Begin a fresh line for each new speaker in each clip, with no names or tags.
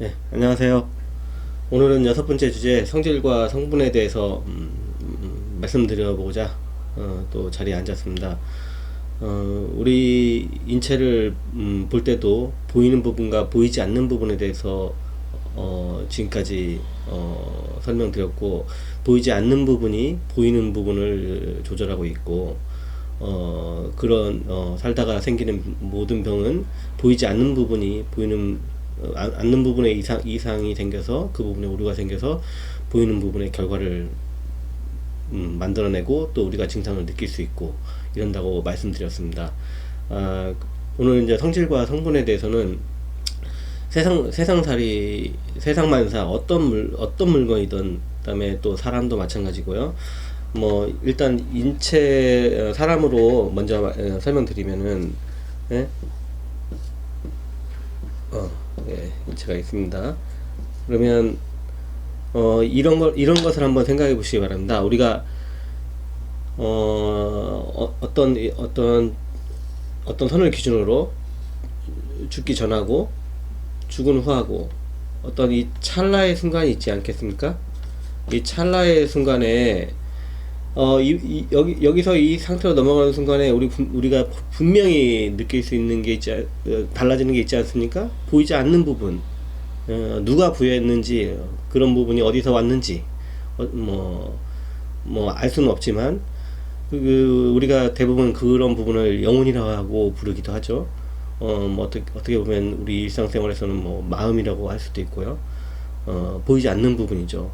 네, 안녕하세요. 오늘은 여섯 번째 주제 성질과 성분에 대해서 말씀드려보고자 또 자리에 앉았습니다. 우리 인체를 볼 때도 보이는 부분과 보이지 않는 부분에 대해서 지금까지 설명드렸고, 보이지 않는 부분이 보이는 부분을 조절하고 있고, 살다가 생기는 모든 병은 보이지 않는 부분이 않는 부분에 이상이 생겨서, 그 부분에 오류가 생겨서 보이는 부분의 결과를 만들어내고 또 우리가 증상을 느낄 수 있고 이런다고 말씀드렸습니다. 오늘 이제 성질과 성분에 대해서는 세상만사 어떤 물건이든, 그다음에 또 사람도 마찬가지고요. 뭐 일단 사람으로 먼저 설명드리면은, 예? 인체가 있습니다. 그러면 이런 것을 한번 생각해 보시기 바랍니다. 우리가 어떤 선을 기준으로 죽기 전하고 죽은 후하고 어떤 이 찰나의 순간이 있지 않겠습니까? 이 찰나의 순간에 여기서 이 상태로 넘어가는 순간에 우리가 분명히 느낄 수 있는 게 달라지는 게 있지 않습니까? 보이지 않는 부분, 누가 부여했는지, 그런 부분이 어디서 왔는지, 알 수는 없지만, 우리가 대부분 그런 부분을 영혼이라고 하고 부르기도 하죠. 어떻게 보면 우리 일상생활에서는 마음이라고 할 수도 있고요. 보이지 않는 부분이죠.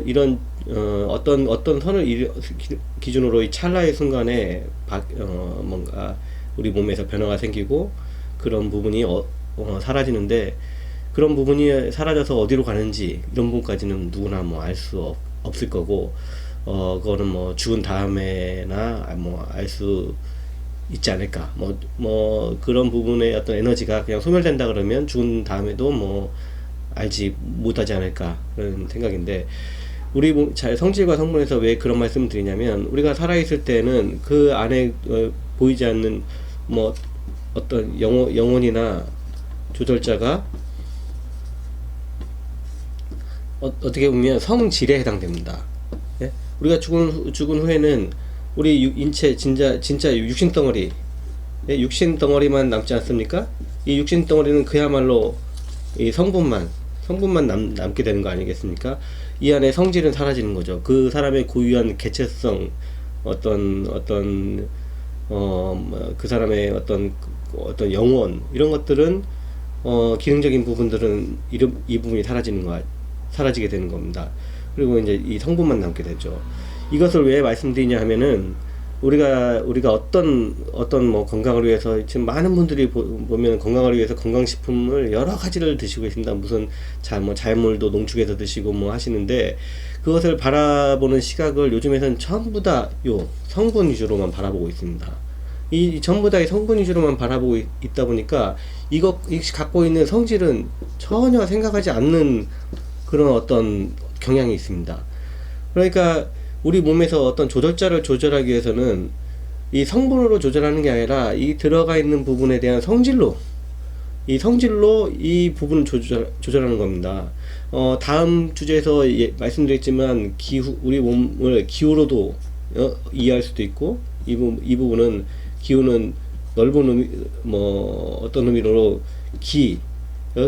이런 어떤 선을 기준으로 이 찰나의 순간에 뭔가 우리 몸에서 변화가 생기고 그런 부분이 사라지는데, 그런 부분이 사라져서 어디로 가는지 이런 부분까지는 누구나 알 수 없을 거고, 그거는 죽은 다음에나 알 수 있지 않을까. 그런 부분의 어떤 에너지가 그냥 소멸된다 그러면 죽은 다음에도 알지 못하지 않을까, 그런 생각인데, 우리 성질과 성분에서 왜 그런 말씀을 드리냐면, 우리가 살아있을 때는 그 안에 보이지 않는 어떤 영혼이나 조절자가 어떻게 보면 성질에 해당됩니다. 예? 우리가 죽은 후에는 우리 인체, 진짜 육신 덩어리, 육신 덩어리만 남지 않습니까? 이 육신 덩어리는 그야말로 이 성분만 남게 되는 거 아니겠습니까? 이 안에 성질은 사라지는 거죠. 그 사람의 고유한 개체성, 그 사람의 어떤 영혼, 이런 것들은, 기능적인 부분들은 이 부분이 사라지게 되는 겁니다. 그리고 이제 이 성분만 남게 되죠. 이것을 왜 말씀드리냐 하면은, 우리가 어떤 건강을 위해서, 지금 많은 분들이 보면 건강을 위해서 건강식품을 여러 가지를 드시고 있습니다. 무슨 잘물도 농축해서 드시고 하시는데, 그것을 바라보는 시각을 요즘에는 전부 다 성분 위주로만 바라보고 있습니다. 전부 다 이 성분 위주로만 바라보고 있다 보니까 이 갖고 있는 성질은 전혀 생각하지 않는 그런 어떤 경향이 있습니다. 그러니까 우리 몸에서 어떤 조절자를 조절하기 위해서는 이 성분으로 조절하는 게 아니라 이 들어가 있는 부분에 대한 성질로 이 부분을 조절하는 겁니다. 다음 주제에서 말씀드렸지만, 우리 몸을 기후로도 이해할 수도 있고, 이 부분은, 기후는 넓은 의미, 어떤 의미로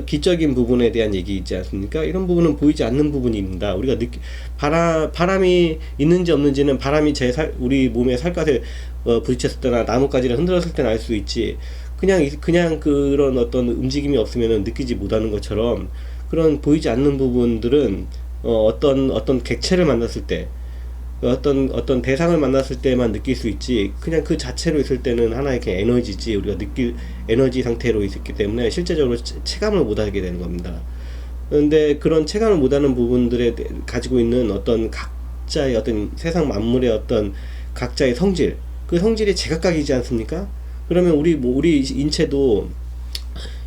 기적인 부분에 대한 얘기 있지 않습니까? 이런 부분은 보이지 않는 부분입니다. 우리가 바람이 있는지 없는지는, 바람이 우리 몸에 살갗에 부딪혔을 때나 나뭇가지를 흔들었을 때는 알 수 있지, 그냥 그런 어떤 움직임이 없으면 느끼지 못하는 것처럼, 그런 보이지 않는 부분들은 어떤 객체를 만났을 때, 어떤 대상을 만났을 때만 느낄 수 있지, 그냥 그 자체로 있을 때는 하나의 에너지지, 우리가 느낄 에너지 상태로 있기 때문에 실제적으로 체감을 못하게 되는 겁니다. 그런데 그런 체감을 못하는 부분들에 가지고 있는 어떤 각자의 어떤 세상 만물의 어떤 각자의 성질, 그 성질이 제각각이지 않습니까? 그러면 우리 인체도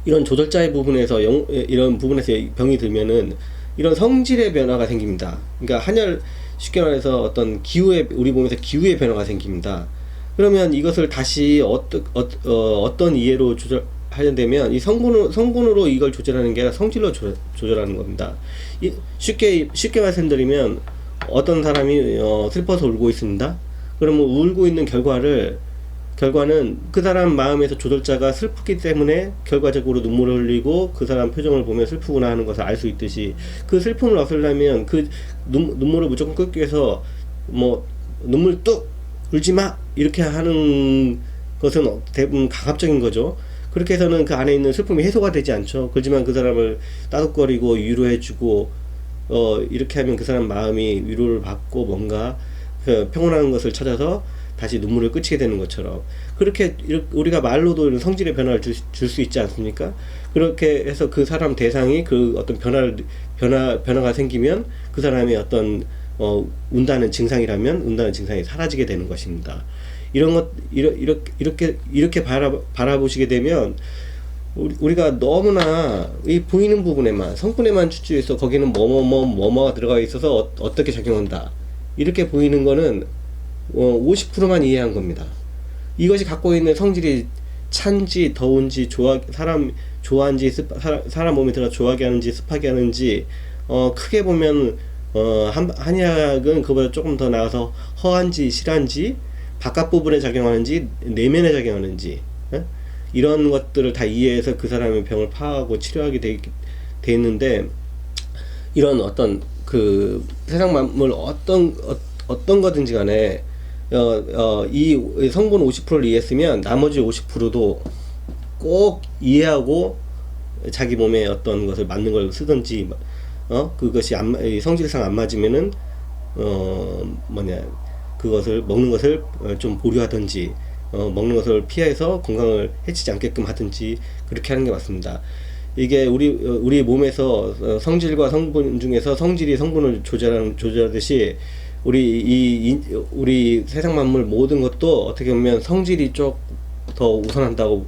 이런 조절자의 부분에서 이런 부분에서 병이 들면은 이런 성질의 변화가 생깁니다. 그러니까 쉽게 말해서 우리 몸에서 기후의 변화가 생깁니다. 그러면 이것을 다시 어떤 이해로 하려면 이 성분으로 이걸 조절하는 게 아니라 성질로 조절하는 겁니다. 쉽게 말씀드리면 어떤 사람이 슬퍼서 울고 있습니다. 그러면 울고 있는 결과는 그 사람 마음에서 조절자가 슬프기 때문에 결과적으로 눈물을 흘리고 그 사람 표정을 보면 슬프구나 하는 것을 알 수 있듯이, 그 슬픔을 없애려면 그 눈물을 무조건 끊기 위해서 뭐 눈물 뚝 울지 마 이렇게 하는 것은 대부분 강압적인 거죠. 그렇게 해서는 그 안에 있는 슬픔이 해소가 되지 않죠. 그렇지만 그 사람을 따뜻거리고 위로해주고 이렇게 하면 그 사람 마음이 위로를 받고 뭔가 평온한 것을 찾아서 다시 눈물을 그치게 되는 것처럼, 그렇게 우리가 말로도 이런 성질의 변화를 줄 수 있지 않습니까? 그렇게 해서 그 사람 대상이 그 어떤 변화가 생기면 그 사람의 어떤 운다는 증상이라면 운다는 증상이 사라지게 되는 것입니다. 이렇게 바라보시게 되면 우리가 너무나 이 보이는 부분에만, 성분에만 추주해서 거기는 뭐가 들어가 있어서 어떻게 작용한다 이렇게 보이는 거는 50%만 이해한 겁니다. 이것이 갖고 있는 성질이 찬지 더운지 사람 좋아하는지 사람 몸에 들어 좋아하게 하는지 습하게 하는지, 크게 보면 한약은 그보다 조금 더 나아서 허한지 실한지, 바깥 부분에 작용하는지 내면에 작용하는지, 이런 것들을 다 이해해서 그 사람의 병을 파악하고 치료하게 돼 있는데, 이런 어떤 그 세상 만물 어떤 거든지 간에 이 성분 50%를 이해했으면 나머지 50%도 꼭 이해하고 자기 몸에 어떤 것을 맞는 걸 쓰든지, 그것이 성질상 안 맞으면은 그것을 먹는 것을 좀 보류하든지, 먹는 것을 피해서 건강을 해치지 않게끔 하든지 그렇게 하는 게 맞습니다. 이게 우리 몸에서 성질과 성분 중에서 성질이 성분을 조절하듯이 우리 세상 만물 모든 것도 어떻게 보면 성질이 좀 더 우선한다고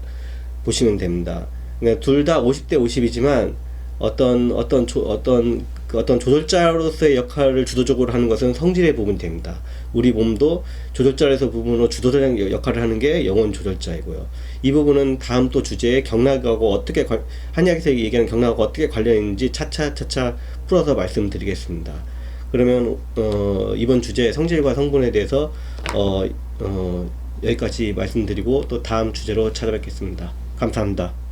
보시면 됩니다. 그러니까 둘 다 50대 50이지만 어떤 조절자로서의 역할을 주도적으로 하는 것은 성질의 부분이 됩니다. 우리 몸도 조절자에서 부분으로 주도적 역할을 하는 게 영혼 조절자이고요. 이 부분은 다음 또 주제에 경락하고 한의학에서 얘기하는 경락하고 어떻게 관련이 있는지 차차 풀어서 말씀드리겠습니다. 그러면 이번 주제 성질과 성분에 대해서 여기까지 말씀드리고 또 다음 주제로 찾아뵙겠습니다. 감사합니다.